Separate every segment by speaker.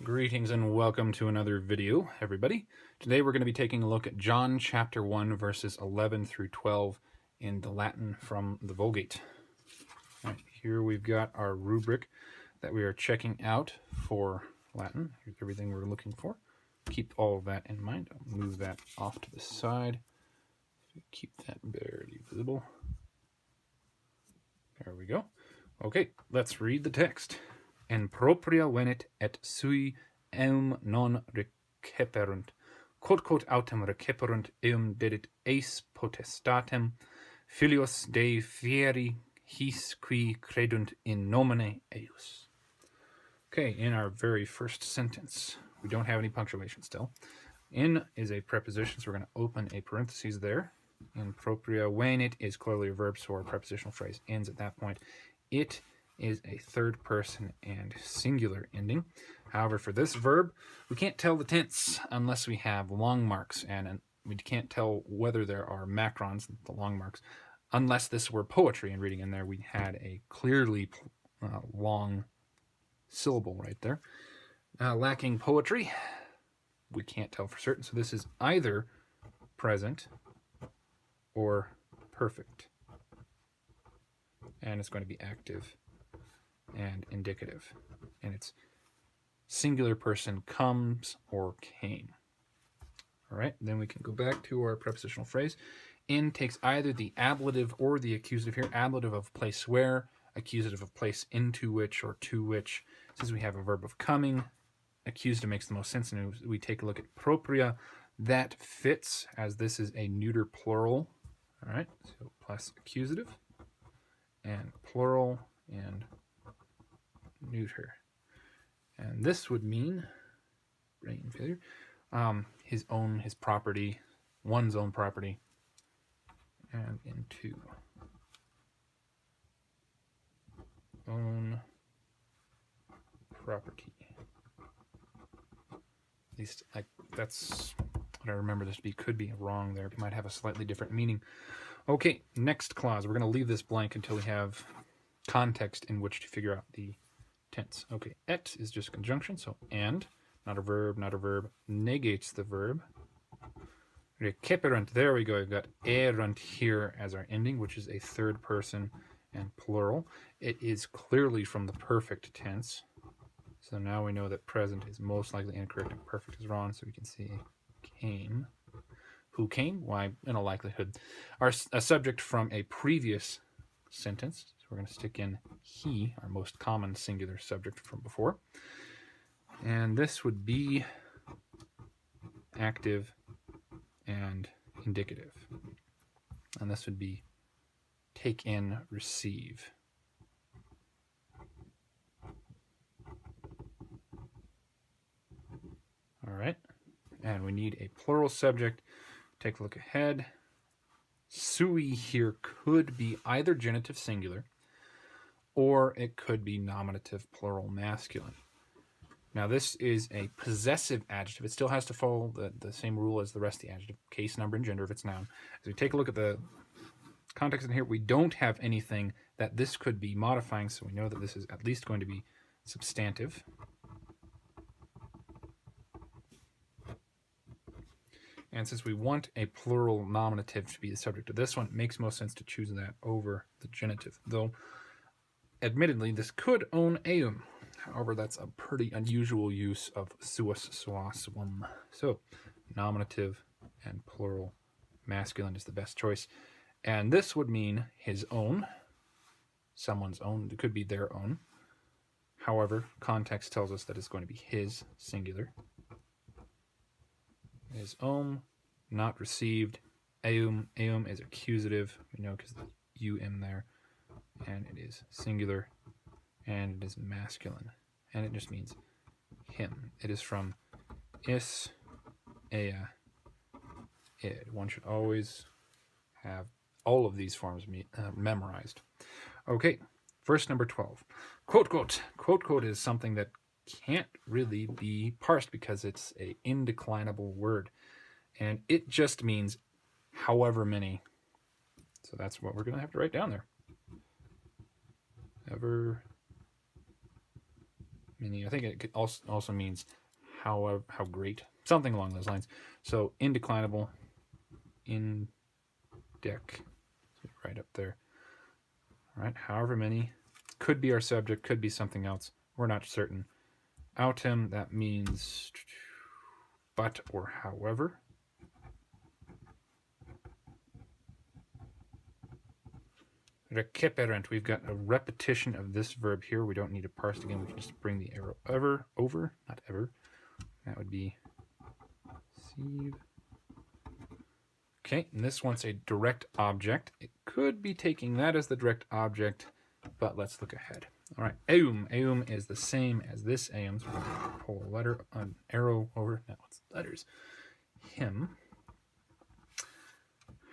Speaker 1: Greetings and welcome to another video, everybody. Today we're going to be taking a look at John chapter 1 verses 11 through 12 in the Latin from the Vulgate. All right, here we've got our rubric that we are checking out for Latin. Here's everything we're looking for. Keep all of that in mind. I'll move that off to the side. Keep that barely visible. There we go. Okay, let's read the text. En propria venet et sui eum non receperunt, quod autem receperunt eum dedit eis potestatem, filios Dei fieri his qui credunt in nomine eius. Okay, in our very first sentence, we don't have any punctuation still. In is a preposition, so we're going to open a parenthesis there. In propria venet is clearly a verb, so our prepositional phrase ends at that point. It is a third person and singular ending. However, for this verb, we can't tell the tense unless we have long marks, and we can't tell whether there are macrons, the long marks, unless this were poetry and reading in there. We had a clearly long syllable right there. Lacking poetry, we can't tell for certain, so this is either present or perfect, and it's going to be active and indicative, and it's singular person comes or came. All right, then we can go back to our prepositional phrase. In takes either the ablative or the accusative here. Ablative of place where, accusative of place into which or to which. Since we have a verb of coming, accusative makes the most sense, and we take a look at propria. That fits, as this is a neuter plural. All right, so plus accusative and plural and neuter, and this would mean brain failure. His property, one's own property, and into own property. At least that's what I remember this to be. Could be wrong there. It might have a slightly different meaning. Okay, next clause. We're going to leave this blank until we have context in which to figure out the tense. Okay, et is just conjunction, so and, not a verb, negates the verb. Receperunt, there we go. We've got erunt here as our ending, which is a third person and plural. It is clearly from the perfect tense. So now we know that present is most likely incorrect and perfect is wrong, so we can see came. Who came? Why, in all likelihood, a subject from a previous sentence. So we're going to stick in he, our most common singular subject from before. And this would be active and indicative. And this would be take in, receive. All right. And we need a plural subject. Take a look ahead. Sui here could be either genitive singular or it could be nominative plural masculine. Now this is a possessive adjective. It still has to follow the same rule as the rest of the adjective, case, number, and gender if it's noun. As we take a look at the context in here, we don't have anything that this could be modifying, so we know that this is at least going to be substantive. And since we want a plural nominative to be the subject of this one, it makes most sense to choose that over the genitive. Though, admittedly, this could own eum. However, that's a pretty unusual use of suis, sois, wum. So, nominative and plural masculine is the best choice. And this would mean his own, someone's own. It could be their own. However, context tells us that it's going to be his, singular. His own, not received. Eum is accusative, we know because the um there, and it is singular, and it is masculine, and it just means him. It is from is, ea, id. One should always have all of these forms memorized. Okay, verse number 12. Quote, quote. Quote, quote is something that can't really be parsed because it's an indeclinable word, and it just means however many. So that's what we're going to have to write down there. Ever many. I think it also means how great, something along those lines. So indeclinable, in deck, right up there. All right, however many, could be our subject, could be something else. We're not certain. Autem, that means but or however. Receperant, we've got a repetition of this verb here. We don't need to parse it again. We can just bring the arrow over, not ever. That would be receive. Okay, and this one's a direct object. It could be taking that as the direct object, but let's look ahead. All right, eum. Eum is the same as this eum. So we're going to pull a letter, an arrow over. Now it's letters. Him.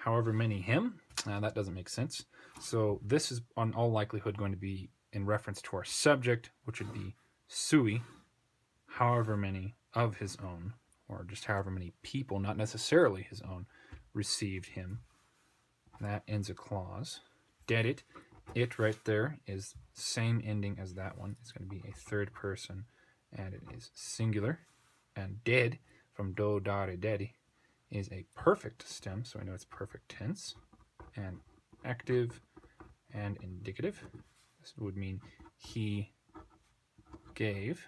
Speaker 1: However many him. That doesn't make sense. So this is on all likelihood going to be in reference to our subject, which would be sui, however many of his own, or just however many people, not necessarily his own, received him. That ends a clause. Dead it. It right there is same ending as that one. It's going to be a third person, and it is singular. And dead, from do, dare, dedi, is a perfect stem, so I know it's perfect tense. And active and indicative. This would mean he gave.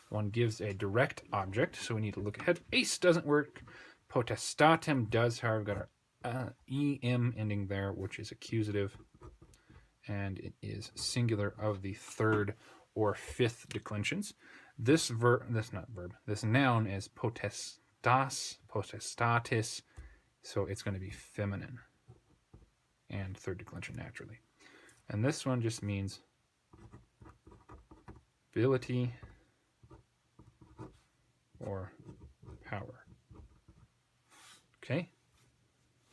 Speaker 1: One gives a direct object, so we need to look ahead. Ace doesn't work. Potestatem does, however, got our em ending there, which is accusative, and it is singular of the third or fifth declensions. This noun is potestatis, so it's going to be feminine and third declension naturally. And this one just means ability or power. Okay?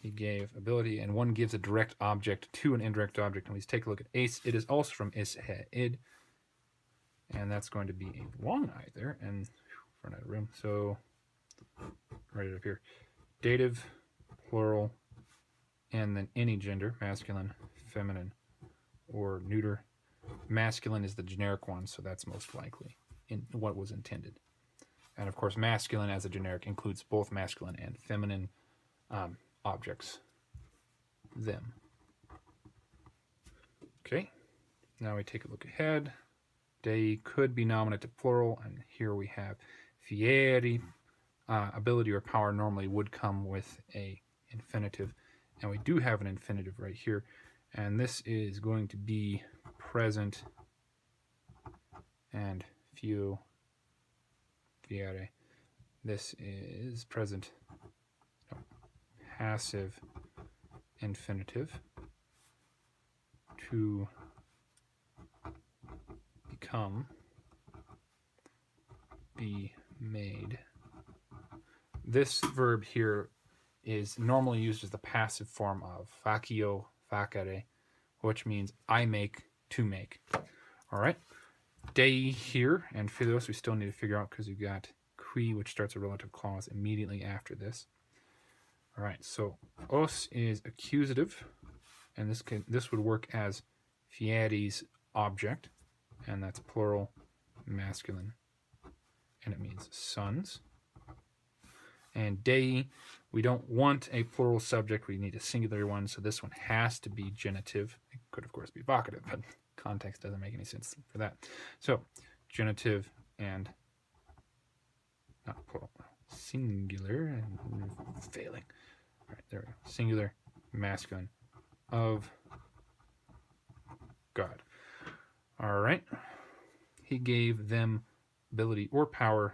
Speaker 1: He gave ability, and one gives a direct object to an indirect object. And let's take a look at ace. It is also from is, he, id. And that's going to be a long I there, and run out of room. So, right up here. Dative, plural, and then any gender, masculine, feminine, or neuter. Masculine is the generic one, so that's most likely in what was intended. And of course, masculine as a generic includes both masculine and feminine objects. Them. Okay, now we take a look ahead. Dei could be nominative plural, and here we have fieri. Ability or power normally would come with a infinitive, and we do have an infinitive right here, and this is going to be present and fiere. This is present, passive infinitive, to become, be made. This verb here is normally used as the passive form of facio, facere, which means I make, to make. All right. Dei here and philos we still need to figure out because we've got qui, which starts a relative clause immediately after this. All right, so os is accusative, and this would work as fieris object, and that's plural, masculine, and it means sons. And dei, we don't want a plural subject, we need a singular one, so this one has to be genitive. It could, of course, be vocative, but context doesn't make any sense for that. So, genitive and not plural, singular, and failing. All right, there we go. Singular, masculine, of God. All right. He gave them ability or power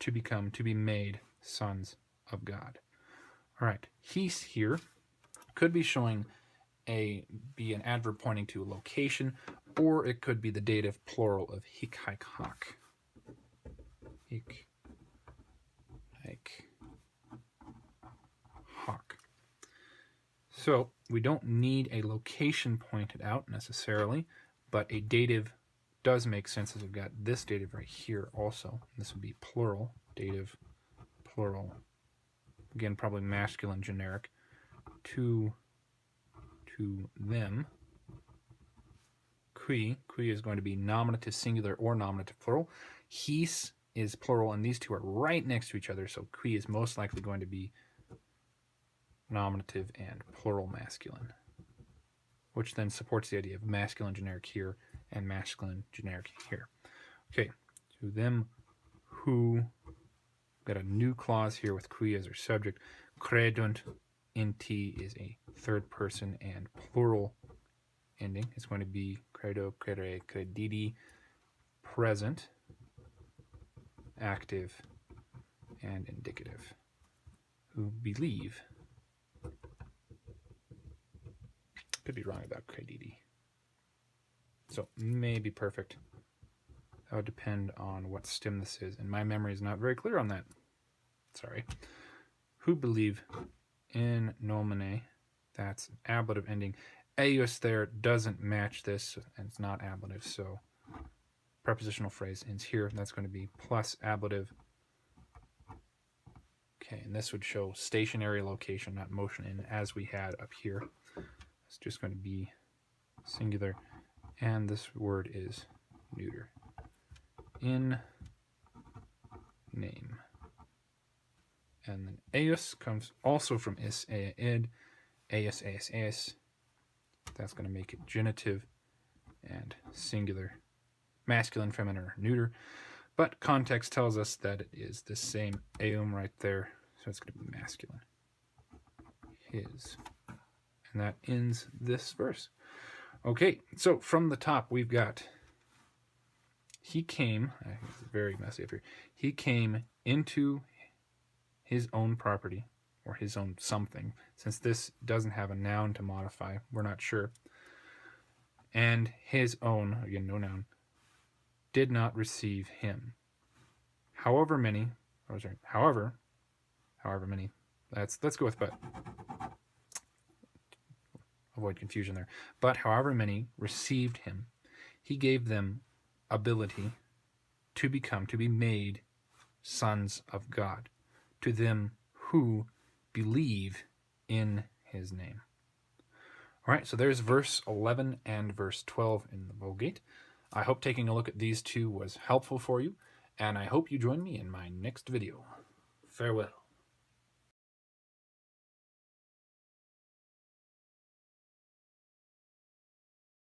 Speaker 1: to become, to be made sons of God. All right. He's here could be showing be an adverb pointing to a location, or it could be the dative plural of hic, haec, hoc. Hic, haec, hoc. So we don't need a location pointed out necessarily, but a dative does make sense as we've got this dative right here also. This would be plural, dative, plural. Again, probably masculine generic. To them. Qui is going to be nominative singular or nominative plural. His is plural, and these two are right next to each other, so qui is most likely going to be nominative and plural masculine, which then supports the idea of masculine generic here and masculine generic here. Okay, to them who, got a new clause here with qui as our subject. Credunt in T is a third person and plural ending. It's going to be credo, credere, credidi, present, active, and indicative. Who believe. Could be wrong about credidi. So maybe perfect. That would depend on what stem this is, and my memory is not very clear on that. Sorry. Who believe in nomine, that's ablative ending. Eius there doesn't match this, and it's not ablative, so prepositional phrase ends here. That's going to be plus ablative. Okay, and this would show stationary location, not motion in, as we had up here. It's just going to be singular, and this word is neuter. In name. And then eius comes also from is, ea, id, eius, eius, eius. That's going to make it genitive and singular, masculine, feminine, or neuter. But context tells us that it is the same eum right there, so it's going to be masculine. His. And that ends this verse. Okay, so from the top we've got, he came, it's very messy up here, he came into his own property, or his own something, since this doesn't have a noun to modify, we're not sure. And his own, again, no noun, did not receive him. However many, however many, let's go with but. Avoid confusion there. But however many received him, he gave them ability to become, to be made sons of God, to them who believe in his name. All right, so there's verse 11 and verse 12 in the Vulgate. I hope taking a look at these two was helpful for you, and I hope you join me in my next video. Farewell.